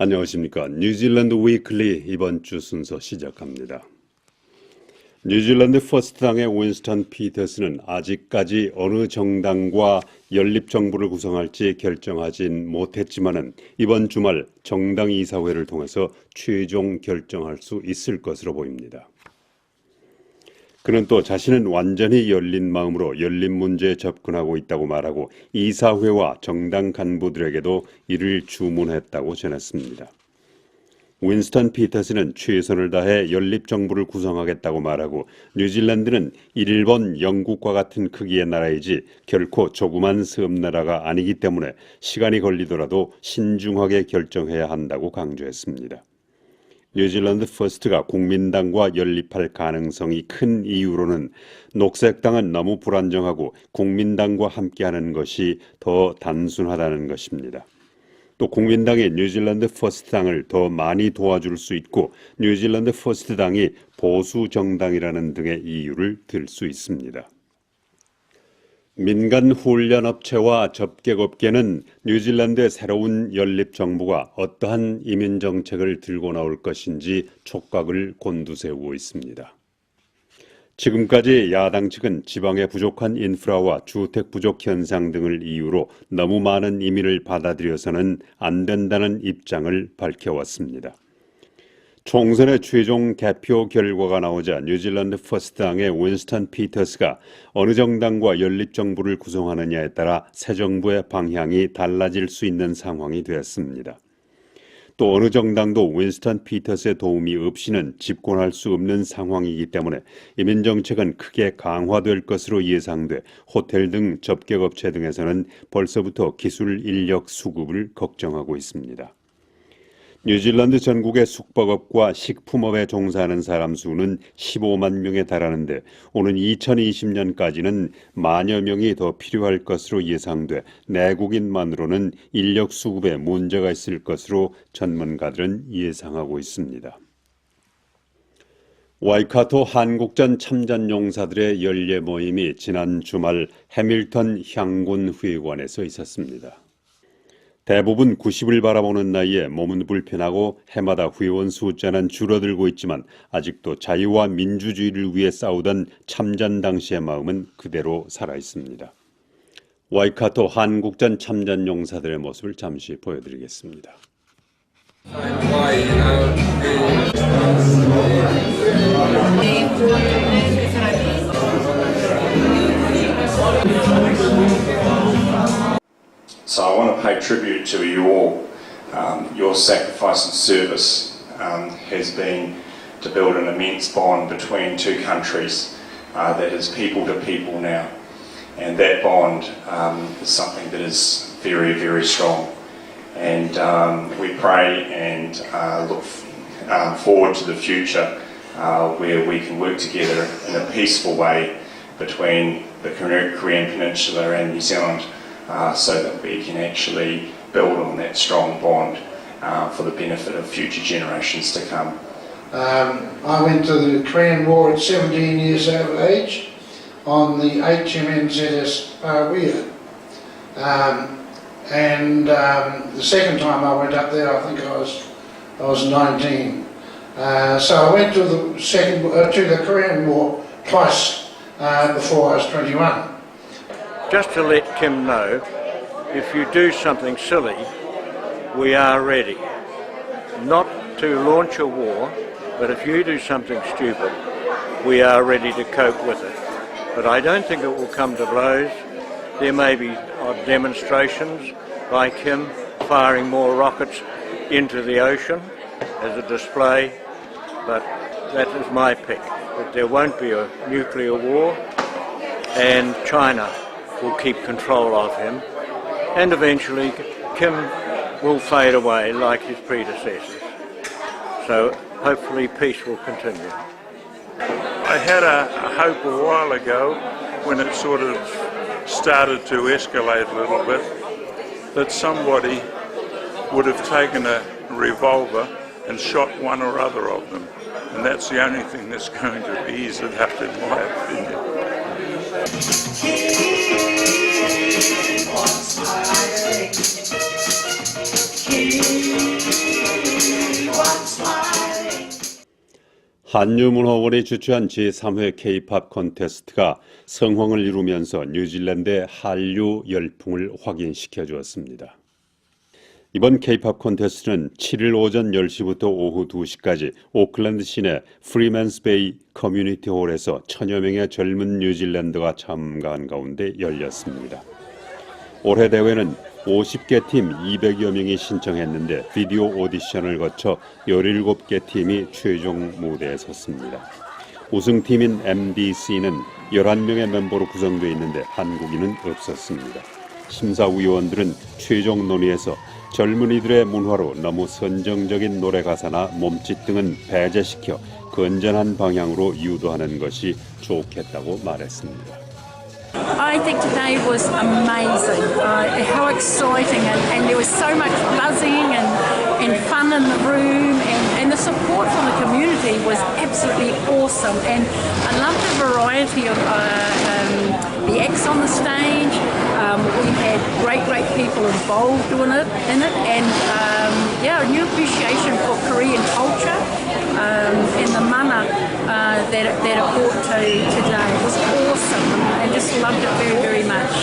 안녕하십니까. 뉴질랜드 위클리 이번 주 순서 시작합니다. 뉴질랜드 퍼스트당의 윈스턴 피터스는 아직까지 어느 정당과 연립정부를 구성할지 결정하진 못했지만은 이번 주말 정당 이사회를 통해서 최종 결정할 수 있을 것으로 보입니다. 그는 또 자신은 완전히 열린 마음으로 열린 문제에 접근하고 있다고 말하고 이사회와 정당 간부들에게도 이를 주문했다고 전했습니다. 윈스턴 피터스는 최선을 다해 연립정부를 구성하겠다고 말하고 뉴질랜드는 일본, 영국과 같은 크기의 나라이지 결코 조그만 섬나라가 아니기 때문에 시간이 걸리더라도 신중하게 결정해야 한다고 강조했습니다. 뉴질랜드 퍼스트가 국민당과 연립할 가능성이 큰 이유로는 녹색당은 너무 불안정하고 국민당과 함께하는 것이 더 단순하다는 것입니다. 또 국민당이 뉴질랜드 퍼스트당을 더 많이 도와줄 수 있고 뉴질랜드 퍼스트당이 보수 정당이라는 등의 이유를 들 수 있습니다. 민간 훈련업체와 접객업계는 뉴질랜드의 새로운 연립정부가 어떠한 이민정책을 들고 나올 것인지 촉각을 곤두세우고 있습니다. 지금까지 야당 측은 지방의 부족한 인프라와 주택 부족 현상 등을 이유로 너무 많은 이민을 받아들여서는 안 된다는 입장을 밝혀왔습니다. 총선의 최종 개표 결과가 나오자 뉴질랜드 퍼스트당의 윈스턴 피터스가 어느 정당과 연립정부를 구성하느냐에 따라 새 정부의 방향이 달라질 수 있는 상황이 되었습니다. 또 어느 정당도 윈스턴 피터스의 도움이 없이는 집권할 수 없는 상황이기 때문에 이민정책은 크게 강화될 것으로 예상돼 호텔 등 접객업체 등에서는 벌써부터 기술 인력 수급을 걱정하고 있습니다. 뉴질랜드 전국의 숙박업과 식품업에 종사하는 사람 수는 15만 명에 달하는데 오는 2020년까지는 만여 명이 더 필요할 것으로 예상돼 내국인만으로는 인력 수급에 문제가 있을 것으로 전문가들은 예상하고 있습니다. 와이카토 한국전 참전용사들의 연례 모임이 지난 주말 해밀턴 향군 회관에서 있었습니다. 대부분 90을 바라보는 나이에 몸은 불편하고 해마다 회원 숫자는 줄어들고 있지만 아직도 자유와 민주주의를 위해 싸우던 참전 당시의 마음은 그대로 살아있습니다. 와이카토 한국전 참전용사들의 모습을 잠시 보여드리겠습니다. So I want to pay tribute to you all. Your sacrifice and service has been to build an immense bond between two countries that is people to people now. And that bond is something that is very, very strong. And we pray and look forward to the future where we can work together in a peaceful way between the Korean Peninsula and New Zealand. So that we can actually build on that strong bond for the benefit of future generations to come. I went to the Korean War at 17 years of age on the HMNZS Paria. The second time I went up there, I think I was 19. So I went to the Korean War twice before I was 21. Just to let Kim know, if you do something silly, we are ready. Not to launch a war, but if you do something stupid, we are ready to cope with it. But I don't think it will come to blows. There may be odd demonstrations by Kim firing more rockets into the ocean as a display, but that is my pick. But there won't be a nuclear war, and China will keep control of him, and eventually Kim will fade away like his predecessors. So hopefully peace will continue. I had a hope a while ago when it sort of started to escalate a little bit that somebody would have taken a revolver and shot one or other of them, and that's the only thing that's going to ease it up in my opinion. He wants my 한유문화원이 주최한 제3회 K-팝 콘테스트가 성황을 이루면서 뉴질랜드의 한류 열풍을 확인시켜 주었습니다. 이번 K-팝 콘테스트는 7일 오전 10시부터 오후 2시까지 오클랜드 시내 프리맨스 베이 커뮤니티 홀에서 천여 명의 젊은 뉴질랜드가 참가한 가운데 열렸습니다. 올해 대회는 50개 팀 200여 명이 신청했는데 비디오 오디션을 거쳐 17개 팀이 최종 무대에 섰습니다. 우승팀인 MDC는 11명의 멤버로 구성되어 있는데 한국인은 없었습니다. 심사위원들은 최종 논의에서 젊은이들의 문화로 너무 선정적인 노래 가사나 몸짓 등은 배제시켜 건전한 방향으로 유도하는 것이 좋겠다고 말했습니다. I think today was amazing. How exciting, and there was so much buzzing and fun in the room, and the support from the community was absolutely awesome. And I loved the variety of the acts on the stage. We had great people involved in it, and a new appreciation for Korean culture and the mana that it brought to today. It was awesome, and just loved it very much.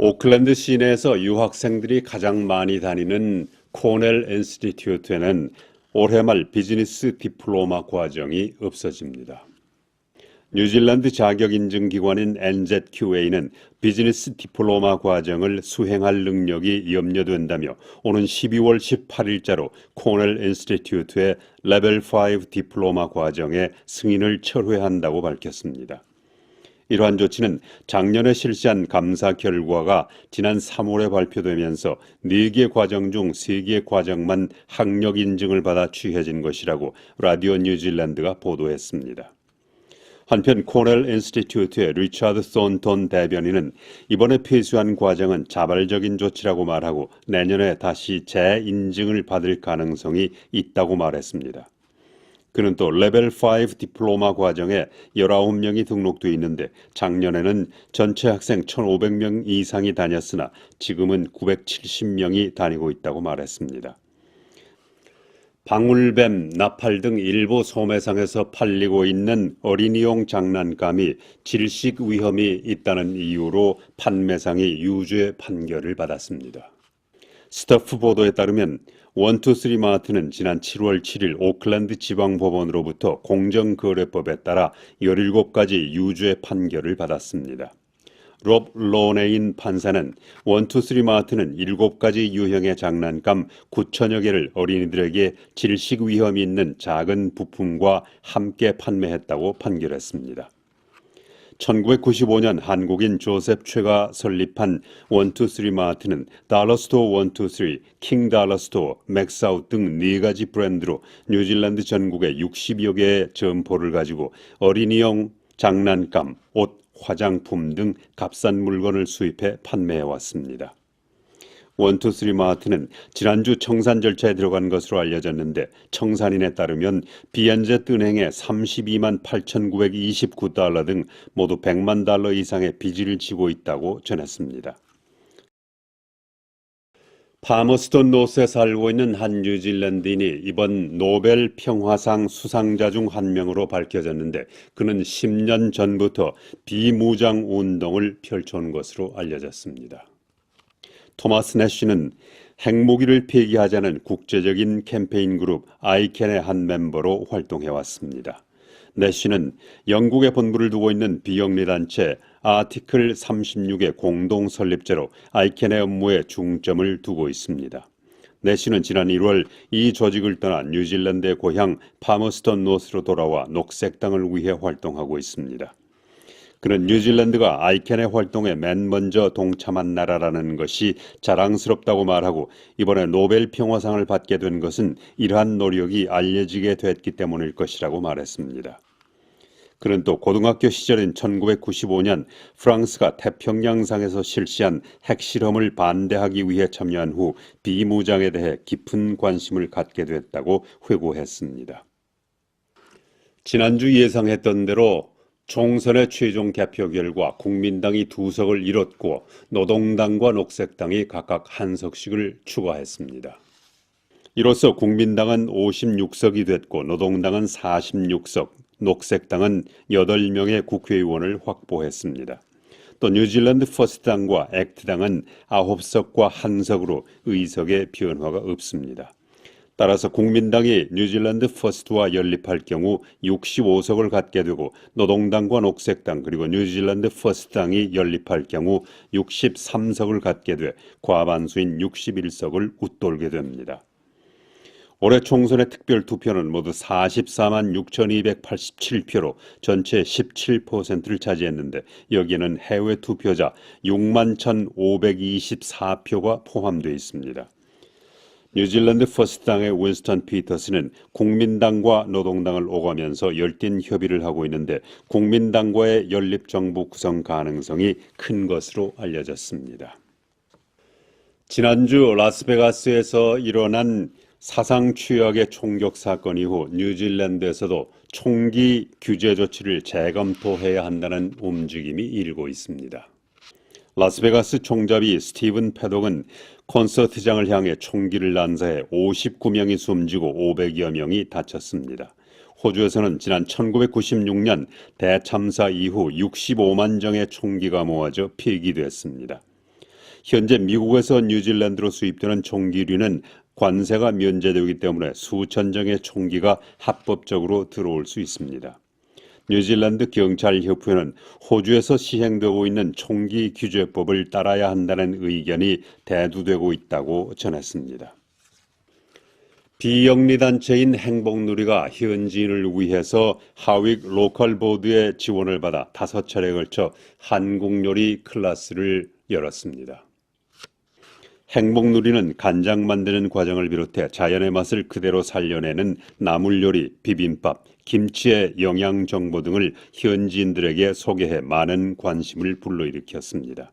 오클랜드 시내에서 유학생들이 가장 많이 다니는 코넬 인스티튜트에는 올해 말 비즈니스 디플로마 과정이 없어집니다. 뉴질랜드 자격인증기관인 NZQA는 비즈니스 디플로마 과정을 수행할 능력이 염려된다며 오는 12월 18일자로 코넬 인스티튜트의 레벨 5 디플로마 과정의 승인을 철회한다고 밝혔습니다. 이러한 조치는 작년에 실시한 감사 결과가 지난 3월에 발표되면서 4개 과정 중 3개 과정만 학력 인증을 받아 취해진 것이라고 라디오 뉴질랜드가 보도했습니다. 한편 코넬 인스티튜트의 리차드 썬톤 대변인은 이번에 폐수한 과정은 자발적인 조치라고 말하고 내년에 다시 재인증을 받을 가능성이 있다고 말했습니다. 그는 또 레벨 5 디플로마 과정에 19명이 등록돼 있는데 작년에는 전체 학생 1,500명 이상이 다녔으나 지금은 970명이 다니고 있다고 말했습니다. 방울뱀, 나팔 등 일부 소매상에서 팔리고 있는 어린이용 장난감이 질식 위험이 있다는 이유로 판매상이 유죄 판결을 받았습니다. 스터프 보도에 따르면 123 마트는 지난 7월 7일 오클랜드 지방법원으로부터 공정거래법에 따라 17가지 유죄 판결을 받았습니다. 롭 로네인 판사는 123 마트는 7가지 유형의 장난감 9천여 개를 어린이들에게 질식 위험이 있는 작은 부품과 함께 판매했다고 판결했습니다. 1995년 한국인 조셉 최가 설립한 123 마트는 달러스토어 123, 킹 달러스토어, 맥사웃 등 4가지 브랜드로 뉴질랜드 전국에 60여 개의 점포를 가지고 어린이용 장난감, 옷, 화장품 등 값싼 물건을 수입해 판매해왔습니다. 123 마트는 지난주 청산 절차에 들어간 것으로 알려졌는데 청산인에 따르면 비엔젯 은행에 32만 8,929달러 등 모두 100만 달러 이상의 빚을 지고 있다고 전했습니다. 파머스턴 노스에 살고 있는 한 뉴질랜드인이 이번 노벨 평화상 수상자 중 한 명으로 밝혀졌는데 그는 10년 전부터 비무장 운동을 펼쳐온 것으로 알려졌습니다. 토마스 내쉬는 핵무기를 폐기하자는 국제적인 캠페인 그룹 아이캔의 한 멤버로 활동해왔습니다. 내쉬는 영국에 본부를 두고 있는 비영리 단체 아티클 36의 공동 설립자로 아이캔의 업무에 중점을 두고 있습니다. 내쉬는 지난 1월 이 조직을 떠나 뉴질랜드의 고향 파머스턴 노스로 돌아와 녹색당을 위해 활동하고 있습니다. 그는 뉴질랜드가 아이캔의 활동에 맨 먼저 동참한 나라라는 것이 자랑스럽다고 말하고 이번에 노벨 평화상을 받게 된 것은 이러한 노력이 알려지게 됐기 때문일 것이라고 말했습니다. 그는 또 고등학교 시절인 1995년 프랑스가 태평양상에서 실시한 핵실험을 반대하기 위해 참여한 후 비무장에 대해 깊은 관심을 갖게 됐다고 회고했습니다. 지난주 예상했던 대로 총선의 최종 개표 결과 국민당이 2석을 잃었고 노동당과 녹색당이 각각 1석씩을 추가했습니다. 이로써 국민당은 56석이 됐고 노동당은 46석, 녹색당은 8명의 국회의원을 확보했습니다. 또 뉴질랜드 퍼스트당과 액트당은 9석과 1석으로 의석의 변화가 없습니다. 따라서 국민당이 뉴질랜드 퍼스트와 연립할 경우 65석을 갖게 되고 노동당과 녹색당 그리고 뉴질랜드 퍼스트당이 연립할 경우 63석을 갖게 돼 과반수인 61석을 웃돌게 됩니다. 올해 총선의 특별투표는 모두 44만 6,287표로 전체 17%를 차지했는데 여기에는 해외 투표자 6만 1,524표가 포함되어 있습니다. 뉴질랜드 퍼스트당의 윈스턴 피터스는 국민당과 노동당을 오가면서 열띤 협의를 하고 있는데 국민당과의 연립정부 구성 가능성이 큰 것으로 알려졌습니다. 지난주 라스베가스에서 일어난 사상 최악의 총격 사건 이후 뉴질랜드에서도 총기 규제 조치를 재검토해야 한다는 움직임이 일고 있습니다. 라스베가스 총잡이 스티븐 패독은 콘서트장을 향해 총기를 난사해 59명이 숨지고 500여 명이 다쳤습니다. 호주에서는 지난 1996년 대참사 이후 65만 정의 총기가 모아져 폐기됐습니다. 현재 미국에서 뉴질랜드로 수입되는 총기류는 관세가 면제되기 때문에 수천 정의 총기가 합법적으로 들어올 수 있습니다. 뉴질랜드 경찰협회는 호주에서 시행되고 있는 총기 규제법을 따라야 한다는 의견이 대두되고 있다고 전했습니다. 비영리단체인 행복누리가 현지인을 위해서 하윅 로컬보드의 지원을 받아 5차례에 걸쳐 한국요리 클래스를 열었습니다. 행복누리는 간장 만드는 과정을 비롯해 자연의 맛을 그대로 살려내는 나물요리, 비빔밥, 김치의 영양 정보 등을 현지인들에게 소개해 많은 관심을 불러일으켰습니다.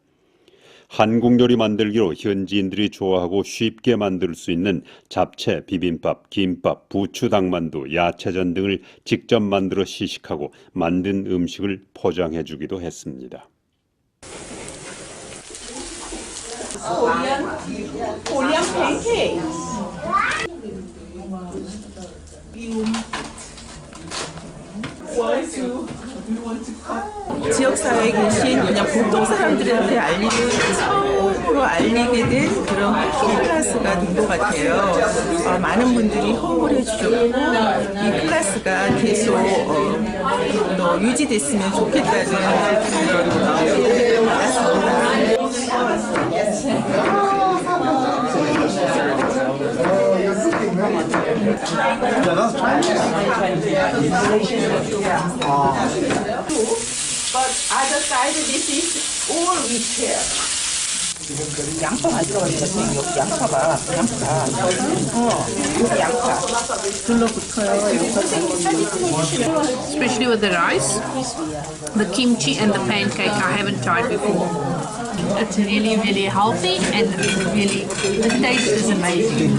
한국 요리 만들기로 현지인들이 좋아하고 쉽게 만들 수 있는 잡채, 비빔밥, 김밥, 부추 닭만두, 야채전 등을 직접 만들어 시식하고 만든 음식을 포장해 주기도 했습니다. Korean pancake. 지역사회에 계신 그냥 보통 사람들한테 알리고 처음으로 알리게 된 그런 클래스가 된 것 같아요. 많은 분들이 홍보를 해주셨고 이 클래스가 계속 또 유지됐으면 좋겠다는 그런 마음을 받았습니다. But other side, this is all retail. 양파 안 들어가는 것 같아. 여기 양파가 여기 양파 둘러붙어요. Especially with the rice, the kimchi and the pancake I haven't tried before. It's really, really healthy and really, the taste is amazing.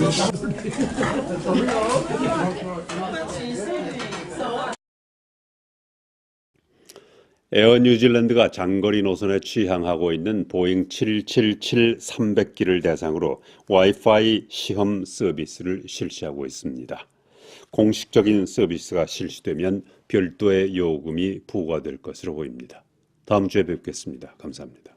에어 뉴질랜드가 장거리 노선에 취항하고 있는 보잉 777-300기를 대상으로 와이파이 시험 서비스를 실시하고 있습니다. 공식적인 서비스가 실시되면 별도의 요금이 부과될 것으로 보입니다. 다음 주에 뵙겠습니다. 감사합니다.